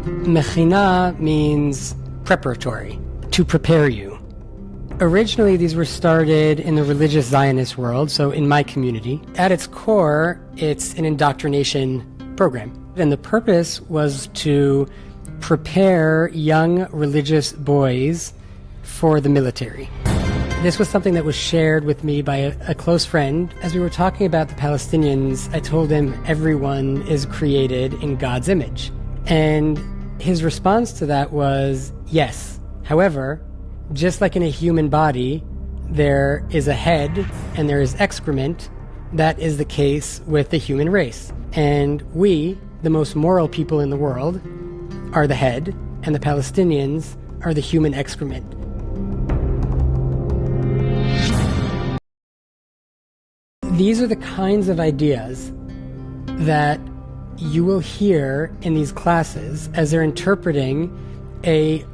Mechina means preparatory, to prepare you. Originally, these were started in the religious Zionist world, so in my community. At its core, it's an indoctrination program. And the purpose was to prepare young religious boys for the military. This was something that was shared with me by a close friend. As we were talking about the Palestinians, I told him everyone is created in God's image. And his response to that was, yes. However, just like in a human body, there is a head and there is excrement. That is the case with the human race. And we, the most moral people in the world, are the head, and the Palestinians are the human excrement. These are the kinds of ideas that you will hear in these classes as they're interpreting a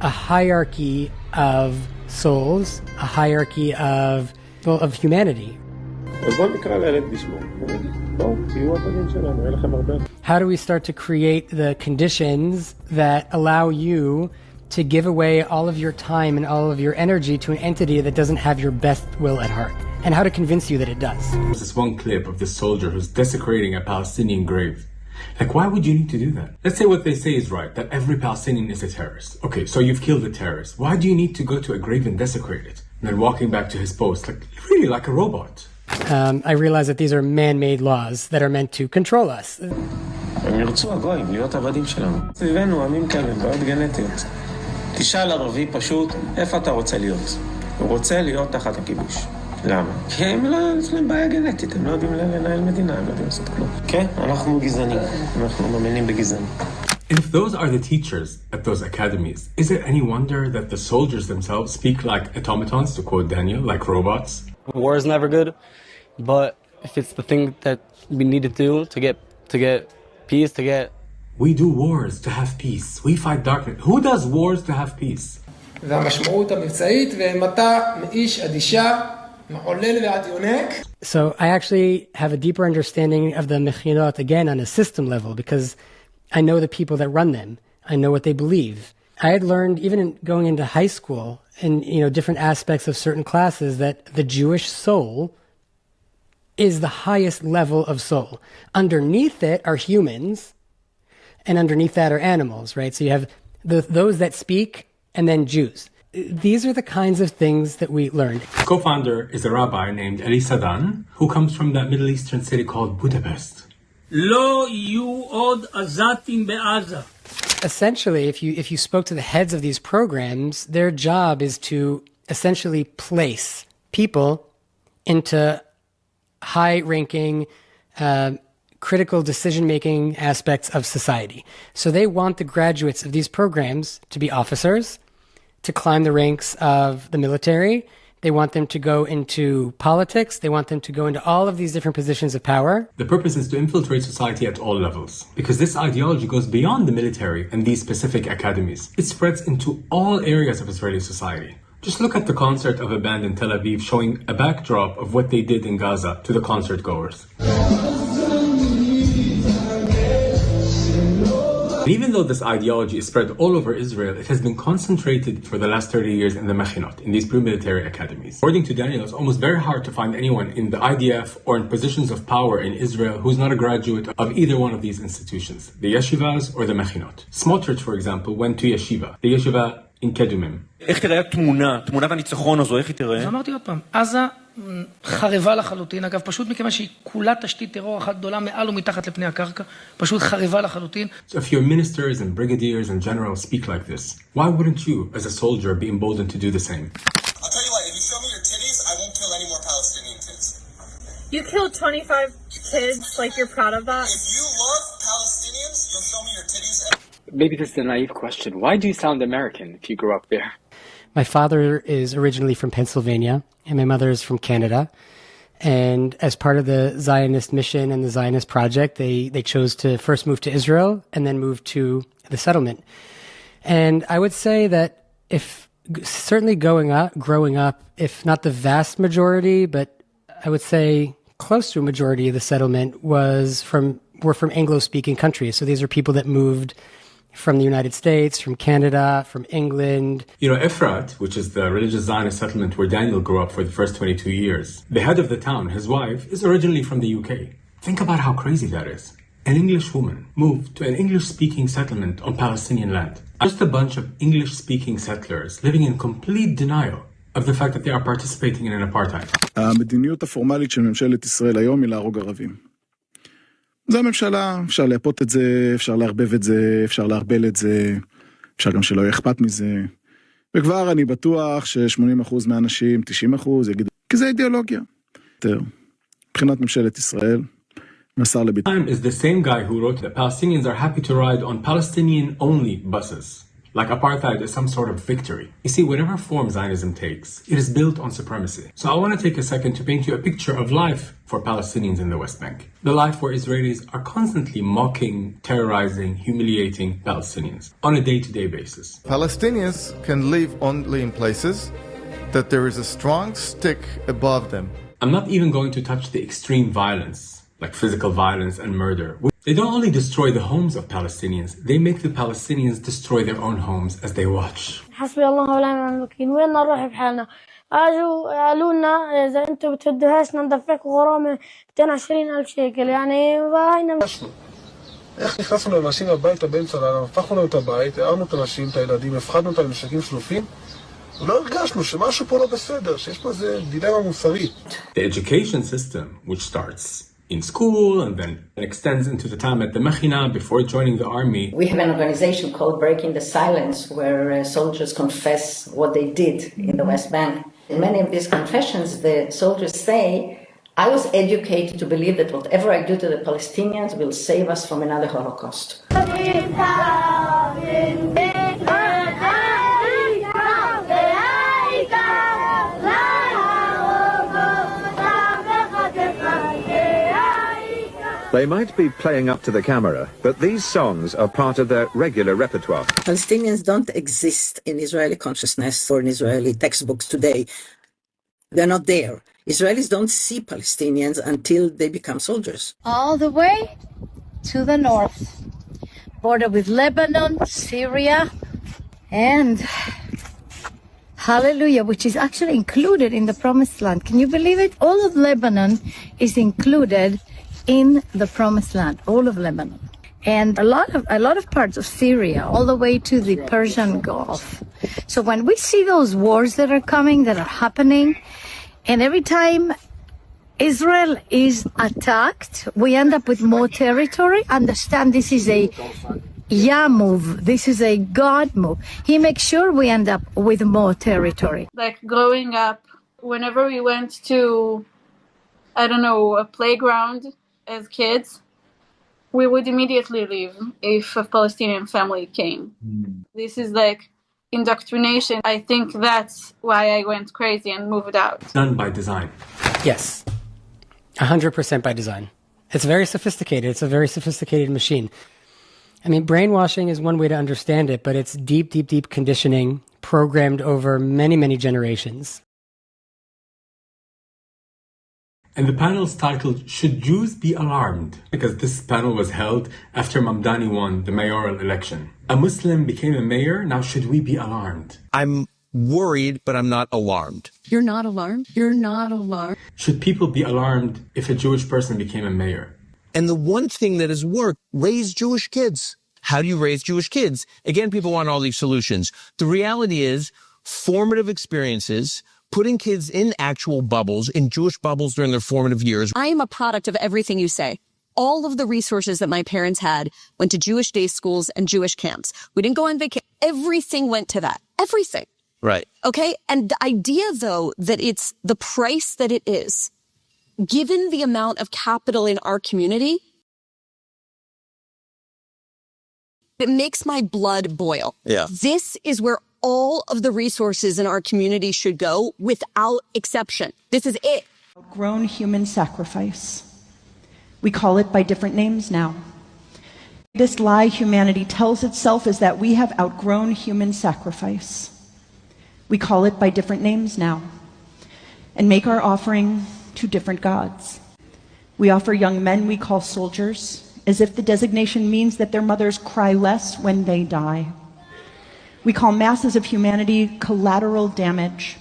hierarchy of souls, a hierarchy of humanity. How do we start to create the conditions that allow you to give away all of your time and all of your energy to an entity that doesn't have your best will at heart? And how to convince you that it does. There's this one clip of this soldier who's desecrating a Palestinian grave. Like, why would you need to do that? Let's say what they say is right, that every Palestinian is a terrorist. Okay, so you've killed a terrorist. Why do you need to go to a grave and desecrate it? And then walking back to his post, really like a robot. I realize that these are man-made laws that are meant to control us. הם ירצו הגויים להיות עבדים שלנו. סביבנו עמים כאלה, בעיות גנטיות. תשאל ערבי פשוט, איפה אתה רוצה להיות? הוא רוצה להיות תחת הכיבוש. למה? כי הם לא, יש להם בעיה גנטית, הם לא יודעים לנהל מדינה, הם לא יודעים לעשות כלום. כן, אנחנו גזענים, אנחנו מאמינים בגזענות. And if those are the teachers at those academies, is it any wonder that the soldiers themselves speak like automatons, to quote Daniel, like robots? War is never good, but if it's the thing that we need to do to get peace, to get... We do wars to have peace. We fight darkness. Who does wars to have peace? והמשמעות המבצעית, ומתה מאיש עד אישה, מעולל ועד יונק. So I actually have a deeper understanding of the mechinot, again, on a system level, because I know the people that run them. I know what they believe. I had learned, even going into high school, in different aspects of certain classes, that the Jewish soul is the highest level of soul. Underneath it are humans, and underneath that are animals, right? So you have those that speak, and then Jews. These are the kinds of things that we learned. Co-founder is a rabbi named Eli Sadan, who comes from that Middle Eastern city called Budapest. לא יהיו עוד עזתים בעזה. Essentially, if you spoke to the heads of these programs, their job is to essentially place people into high-ranking, critical decision-making aspects of society. So they want the graduates of these programs to be officers, to climb the ranks of the military. They want them to go into politics. They want them to go into all of these different positions of power. The purpose is to infiltrate society at all levels, because this ideology goes beyond the military and these specific academies. It spreads into all areas of Israeli society. Just look at the concert of a band in Tel Aviv showing a backdrop of what they did in Gaza to the concert goers. And even though this ideology is spread all over Israel, it has been concentrated for the last 30 years in the Mechinot, in these pre-military academies. According to Daniel, it's almost very hard to find anyone in the IDF or in positions of power in Israel who's not a graduate of either one of these institutions, the yeshivas or the Mechinot. Smotrich, for example, went to yeshiva, the yeshiva in Kedumim. איך תראה תמונת הניצחון הזו, איך היא תראה? אז אמרתי עוד פעם, עזה חרבה לחלוטין, אגב, פשוט מכיוון שהיא כולה תשתית טרור אחת גדולה מעל ומתחת לפני הקרקע, פשוט חרבה לחלוטין. So if your ministers and brigadiers and generals speak like this, why wouldn't you, as a soldier, be emboldened to do the same? I'll tell you what, if you show me your titties, I won't kill any more Palestinian kids. You killed 25 kids, like you're proud of that? If you love Palestinians, you'll show me your titties. Maybe this is a naive question. Why do you sound American if you grew up there? My father is originally from Pennsylvania, and my mother is from Canada. And as part of the Zionist mission and the Zionist project, they chose to first move to Israel and then move to the settlement. And I would say that certainly growing up, if not the vast majority, but I would say close to a majority of the settlement were from Anglo-speaking countries. So these are people that moved from the United States, from Canada, from England. You know, Efrat, which is the religious Zionist settlement where Daniel grew up for the first 22 years, the head of the town, his wife, is originally from the UK. Think about how crazy that is. An English woman moved to an English-speaking settlement on Palestinian land. Just a bunch of English-speaking settlers living in complete denial of the fact that they are participating in an apartheid. המדיניות הפורמלית של ממשלת ישראל היום היא להרוג ערבים. זו הממשלה, אפשר להפות את זה, אפשר להרבב את זה, אפשר להרבל את זה, אפשר גם שלא יהיה אכפת מזה. וכבר אני בטוח ש80% מהאנשים, 90% יגידו, כי זה אידיאולוגיה. מבחינת ממשלת ישראל, Klein is the same guy who wrote that Palestinians are happy to ride on Palestinian-only buses. Like apartheid is some sort of victory. You see, whatever form Zionism takes, it is built on supremacy. So I want to take a second to paint you a picture of life for Palestinians in the West Bank. The life where Israelis are constantly mocking, terrorizing, humiliating Palestinians on a day-to-day basis. Palestinians can live only in places that there is a strong stick above them. I'm not even going to touch the extreme violence, like physical violence and murder. They don't only destroy the homes of Palestinians, they make the Palestinians destroy their own homes as they watch. حسبي الله ونعم الوكيل وين نروح بحالنا اجوا قالوا لنا اذا انتم بتدوهاش ندفعكم غرامه 220,000 شيكل يعني وهينا איך נכנסנו לאנשים הביתה באמצע הלילה, הפכנו להם את הבית, הערנו את הנשים, את הילדים, הפחדנו אותם לנשקים שלופים ולא הרגשנו שמשהו פה לא בסדר, שיש פה איזה דילמה מוסרית. The education system, which starts in school and then extends into the time at the Mechina before joining the army. We have an organization called Breaking the Silence where soldiers confess what they did in the West Bank. In many of these confessions, the soldiers say, I was educated to believe that whatever I do to the Palestinians will save us from another Holocaust. They might be playing up to the camera, but these songs are part of their regular repertoire. Palestinians don't exist in Israeli consciousness or in Israeli textbooks today. They're not there. Israelis don't see Palestinians until they become soldiers. All the way to the north, border with Lebanon, Syria, and Hallelujah, which is actually included in the Promised Land. Can you believe it? All of Lebanon is included in the Promised Land, all of Lebanon, and a lot of parts of Syria, all the way to the Persian Gulf. So when we see those wars that are coming, that are happening, and every time Israel is attacked, we end up with more territory. Understand, this is a Yah move. This is a God move. He makes sure we end up with more territory. Like growing up, whenever we went to, I don't know, a playground as kids, we would immediately leave if a Palestinian family came. This is like indoctrination. I think that's why I went crazy and moved out. Done by design. Yes, 100% by design. It's very sophisticated. It's a very sophisticated machine. I mean, brainwashing is one way to understand it, but it's deep, deep, deep conditioning programmed over many, many generations. And the panel is titled, Should Jews Be Alarmed? Because this panel was held after Mamdani won the mayoral election. A Muslim became a mayor, now should we be alarmed? I'm worried, but I'm not alarmed. You're not alarmed? You're not alarmed? Should people be alarmed if a Jewish person became a mayor? And the one thing that has worked, raise Jewish kids. How do you raise Jewish kids? Again, people want all these solutions. The reality is formative experiences, putting kids in actual bubbles, in Jewish bubbles during their formative years. I am a product of everything you say. All of the resources that my parents had went to Jewish day schools and Jewish camps. We didn't go on vacation. Everything went to that. Everything. Right. Okay? And the idea, though, that it's the price that it is, given the amount of capital in our community, it makes my blood boil. Yeah. This is where all of the resources in our community should go without exception. This is it. Outgrown human sacrifice. We call it by different names now. This lie humanity tells itself is that we have outgrown human sacrifice. We call it by different names now and make our offering to different gods. We offer young men we call soldiers as if the designation means that their mothers cry less when they die. We call masses of humanity collateral damage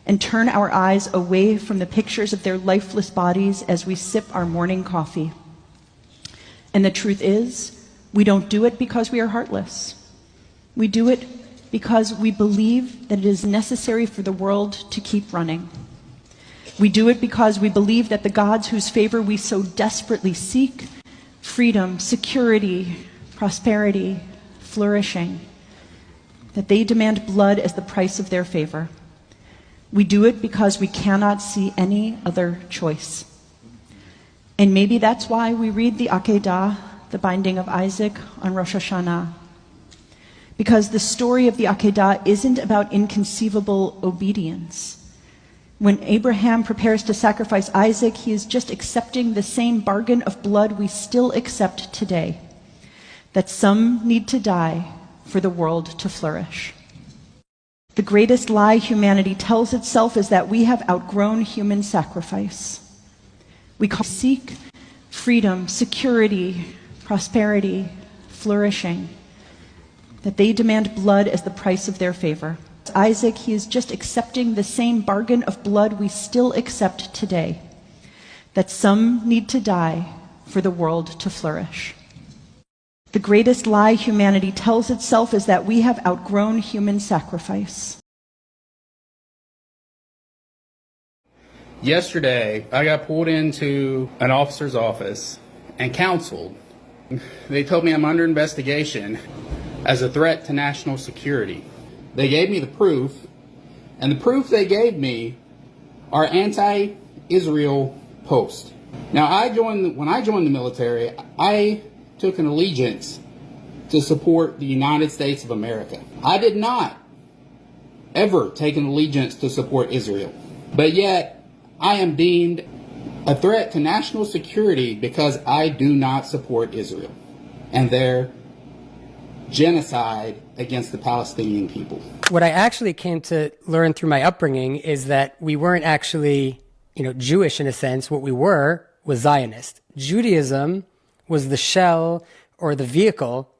and turn our eyes away from the pictures of their lifeless bodies as we sip our morning coffee. And the truth is, we don't do it because we are heartless. We do it because we believe that it is necessary for the world to keep running. We do it because we believe that the gods whose favor we so desperately seek, freedom, security, prosperity, flourishing, that they demand blood as the price of their favor. We do it because we cannot see any other choice. And maybe that's why we read the Akedah, the binding of Isaac, on Rosh Hashanah. Because the story of the Akedah isn't about inconceivable obedience. When Abraham prepares to sacrifice Isaac, he is just accepting the same bargain of blood we still accept today, that some need to die for the world to flourish. The greatest lie humanity tells itself is that we have outgrown human sacrifice. We seek freedom, security, prosperity, flourishing, that they demand blood as the price of their favor. Isaac, he is just accepting the same bargain of blood we still accept today, that some need to die for the world to flourish. The greatest lie humanity tells itself is that we have outgrown human sacrifice. Yesterday, I got pulled into an officer's office and counseled. They told me I'm under investigation as a threat to national security. They gave me the proof, and the proof they gave me are anti-Israel posts. Now, when I joined the military, I took an allegiance to support the United States of America. I did not ever take an allegiance to support Israel. But yet, I am deemed a threat to national security because I do not support Israel and their genocide against the Palestinian people. What I actually came to learn through my upbringing is that we weren't actually, Jewish in a sense. What we were was Zionist. Judaism was the shell or the vehicle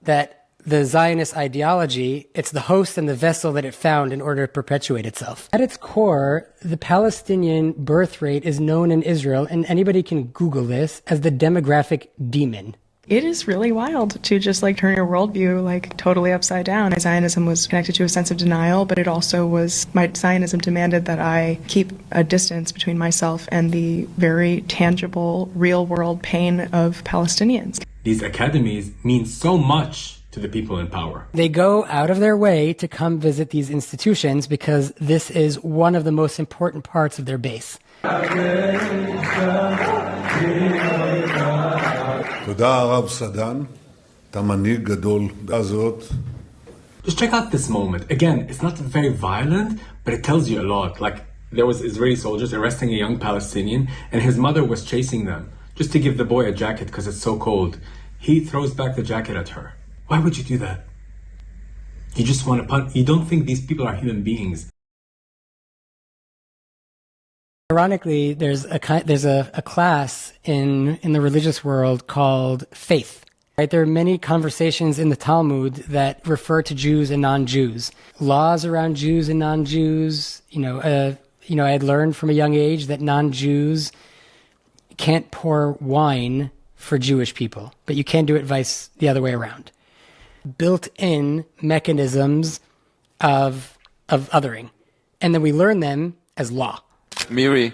that the Zionist ideology, it's the host and the vessel that it found in order to perpetuate itself. At its core, the Palestinian birth rate is known in Israel, and anybody can Google this, as the demographic demon. It is really wild to just turn your worldview totally upside down. Zionism was connected to a sense of denial, but it also was, my Zionism demanded that I keep a distance between myself and the very tangible, real world pain of Palestinians. These academies mean so much to the people in power. They go out of their way to come visit these institutions because this is one of the most important parts of their base. תודה הרב סדן, אתה מנהיג גדול הזאת. Just check out this moment. Again, it's not very violent, but it tells you a lot. There was Israeli soldiers arresting a young Palestinian, and his mother was chasing them just to give the boy a jacket because it's so cold. He throws back the jacket at her. Why would you do that? You just want to punch. You don't think these people are human beings. Ironically, there's a class in the religious world called faith. Right? There are many conversations in the Talmud that refer to Jews and non-Jews. Laws around Jews and non-Jews. I had learned from a young age that non-Jews can't pour wine for Jewish people, but you can do it the other way around. Built-in mechanisms of othering, and then we learn them as law. Miri,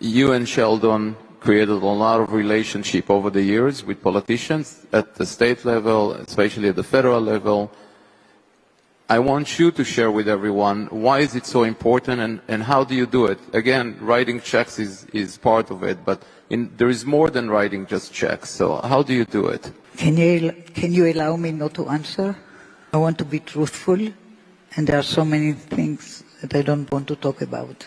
you and Sheldon created a lot of relationship over the years with politicians at the state level, especially at the federal level. I want you to share with everyone why is it so important and how do you do it? Again, writing checks is part of it, but there is more than writing just checks. So how do you do it? Can you allow me not to answer? I want to be truthful, and there are so many things that I don't want to talk about.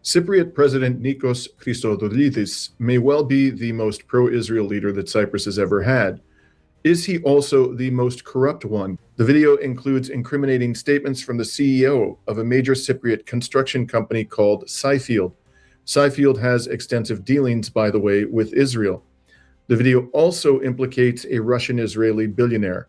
Cypriot President Nikos Christodoulidis may well be the most pro-Israel leader that Cyprus has ever had. Is he also the most corrupt one? The video includes incriminating statements from the CEO of a major Cypriot construction company called Cyfield. Cyfield has extensive dealings, by the way, with Israel. The video also implicates a Russian-Israeli billionaire.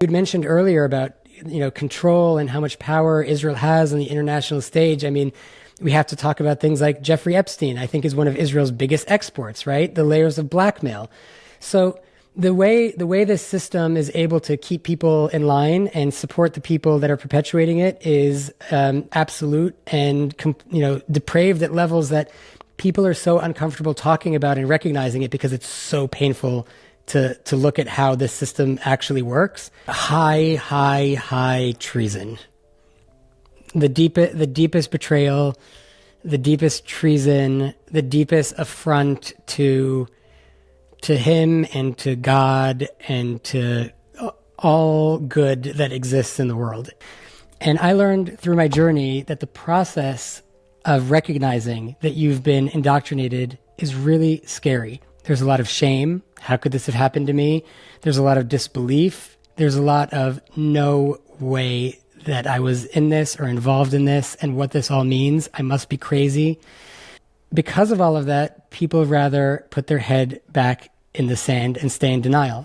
You mentioned earlier about, control and how much power Israel has on the international stage. I mean, we have to talk about things like Jeffrey Epstein, I think is one of Israel's biggest exports, right? The layers of blackmail. So the way this system is able to keep people in line and support the people that are perpetuating it is absolute and, depraved at levels that people are so uncomfortable talking about and recognizing it because it's so painful to look at how this system actually works. High treason. The deepest betrayal, the deepest treason, the deepest affront to him and to God and to all good that exists in the world. And I learned through my journey that the process of recognizing that you've been indoctrinated is really scary. There's a lot of shame. How could this have happened to me? There's a lot of disbelief. There's a lot of no way that I was in this or involved in this and what this all means. I must be crazy. Because of all of that, people rather put their head back in the sand and stay in denial.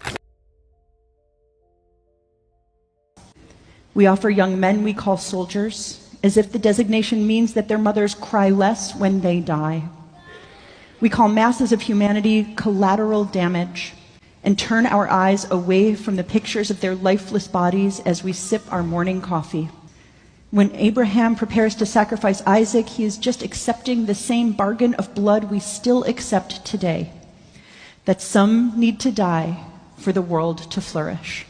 We offer young men we call soldiers, as if the designation means that their mothers cry less when they die. We call masses of humanity collateral damage and turn our eyes away from the pictures of their lifeless bodies as we sip our morning coffee. When Abraham prepares to sacrifice Isaac, he is just accepting the same bargain of blood we still accept today, that some need to die for the world to flourish.